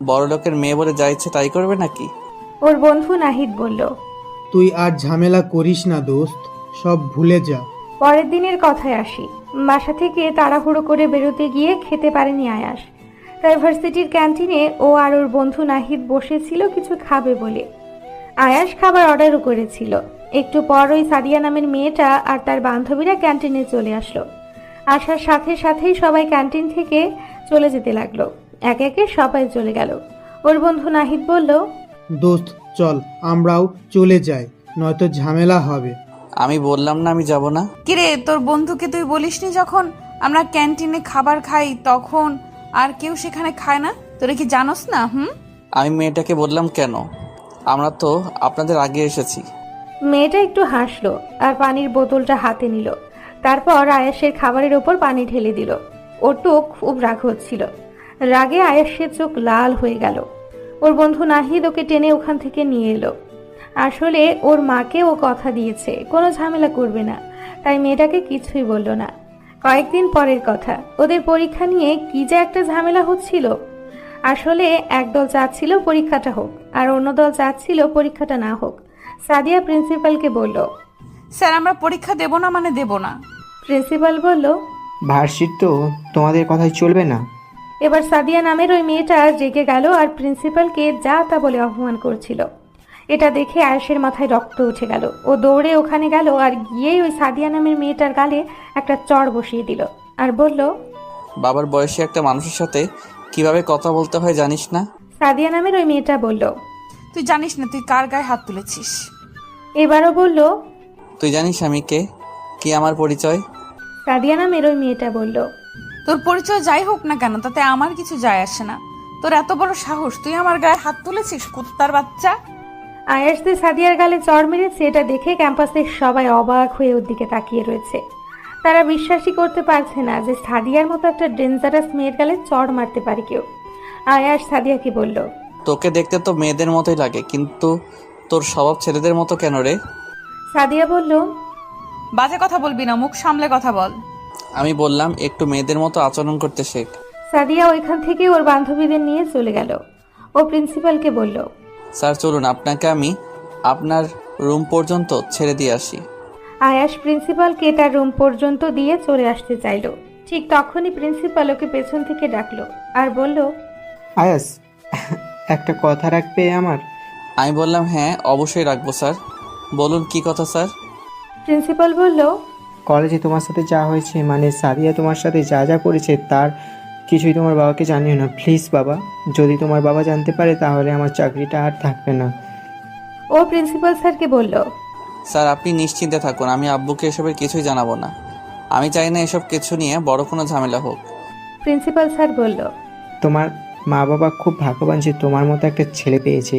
বড়লোকের মেয়ে বলে যা ইচ্ছে তাই করবে নাকি? ওর বন্ধু নাহিদ বলল। তুই আর ঝামেলা করিস না দোস্ত, সব ভুলে যা। পরের দিনের কথায় আসি। বাসা থেকে তাড়াহুড়ো করে বেরোতে গিয়ে খেতে পারেনি আয়াস। তাই ভার্সিটির ক্যান্টিনে ও আর ওর বন্ধু নাহিদ বসেছিল কিছু খাবে বলে। আয়াস খাবার অর্ডারও করেছিল। একটু পর ওই সাদিয়া নামের মেয়েটা আর তার বান্ধবীরা ক্যান্টিনে চলে আসলো। আসার সাথে সাথেই সবাই ক্যান্টিন থেকে চলে যেতে লাগলো। একে একে সবাই চলে গেল। ওর বন্ধু নাহিদ বলল, দোস্ত চল আমরাও চলে যাই, নয়তো ঝামেলা হবে। আমি বললাম না আমি যাব না। কিরে, তোর বন্ধুকে তুই বলিসনি যখন আমরা ক্যান্টিনে খাবার খাই তখন আর কেউ সেখানে খায় না? তোরা কি জানোস না? আমি মেয়েটাকে বললাম কেন, আমরা তো আপনাদের আগে এসেছি। মেয়েটা একটু হাসলো আর পানির বোতলটা হাতে নিল। তারপর আয়াসের খাবারের ওপর পানি ঢেলে দিল। ওর তো খুব রাগ হচ্ছিল। রাগে আয়াসের চোখ লাল হয়ে গেল। ওর বন্ধু নাহিদ ওকে টেনে ওখান থেকে নিয়ে এলো। আসলে ওর মাকে ও কথা দিয়েছে কোনো ঝামেলা করবে না, তাই মেয়েটাকে কিছুই বলল না। কয়েকদিন পরের কথা, ওদের পরীক্ষা নিয়ে কি যে একটা ঝামেলা হচ্ছিল। আসলে একদল চাচ্ছিল পরীক্ষাটা হোক আর অন্য দল চাচ্ছিল পরীক্ষাটা না হোক। সাদিয়া প্রিন্সিপালকে বলল। স্যার, আমরা পরীক্ষা দেব না মানে দেব না। প্রিন্সিপাল বলল, ভার্সিটি তো তোমাদের কথাই চলবে না। এবার সাদিয়া নামের ওই মেয়েটা রেগে গেল আর প্রিন্সিপালকে যা তা বলে অপমান করছিল। এটা দেখে আয়েশের মাথায় রক্ত উঠে গেল। ও দৌড়ে ওখানে গেল আর গিয়েই ওই সাদিয়া নামের মেয়েটার গালে একটা চড় বসিয়ে দিল আর বলল, বাবার বয়সী একটা মানুষের সাথে কিভাবে কথা বলতে হয় জানিস না? সাদিয়া নামের ওই মেয়েটা বলল। তুই জানিস না তুই কার গায়ে হাত তুলেছিস? এবারও বলল, তুই জানিস আমি কে, কি আমার পরিচয়? সাদিয়া নামের ওই মেয়েটা বলল। তোর পরিচয় যাই হোক না কেন তাতে আমার কিছু যায় আসে না। তোর এত বড় সাহস, তুই আমার গায়ে হাত তুলেছিস, কুত্তার বাচ্চা! আয়াস যে সাদিয়ার গালে চড় মেরেছে এটা দেখে ক্যাম্পাসের সবাই অবাক হয়ে ওর দিকে তাকিয়ে রয়েছে। তারা বিশ্বাসই করতে পারছে না যে সাদিয়ার মতো একটা ডেঞ্জারাস মেয়ের গালে চড় মারতে পারে কেউ। আয়াস সাদিয়াকে বলল, তোকে দেখতে তো মেয়েদের মতোই লাগে, কিন্তু তোর স্বভাব ছেলেদের মতো কেন রে? সাদিয়া বলল, বাজে কথা বলবি না, মুখ সামলে কথা বল। আমি বললাম একটু মেয়েদের মতো আচরণ করতে শেখ। সাদিয়া ওইখান থেকে ওর বান্ধবীদের নিয়ে চলে গেল। ও প্রিন্সিপালকে বলল, স্যার চলুন আপনাকে আমি আপনার রুম পর্যন্ত ছেড়ে দিয়ে আসি। আয়াস প্রিন্সিপালকে তার রুম পর্যন্ত দিয়ে চলে আসতে চাইল। ঠিক তখনই প্রিন্সিপাল ওকে পেছন থেকে ডাকলো আর বলল, আয়াস, একটা কথা রাখবে আমার? আমি বললাম হ্যাঁ অবশ্যই রাখবো স্যার। বলুন কি কথা স্যার? প্রিন্সিপাল বলল, কলেজে তোমার সাথে যা হয়েছে, মানে সাদিয়া তোমার সাথে যা যা করেছে তার কিছুই তোমার বাবাকে জানিও না প্লিজ বাবা। যদি তোমার বাবা জানতে পারে তাহলে আমার চাকরিটা আর থাকবে না। ও প্রিন্সিপাল স্যারকে বলল, স্যার আপনি নিশ্চিন্তে থাকুন, আমি আব্বুকে এসবের কিছুই জানাবো না। আমি চাই না এসব কিছু নিয়ে বড় কোনো ঝামেলা হোক। প্রিন্সিপাল স্যার বলল, তোমার মা বাবা খুব ভাগ্যবান যে তোমার মতো একটা ছেলে পেয়েছে।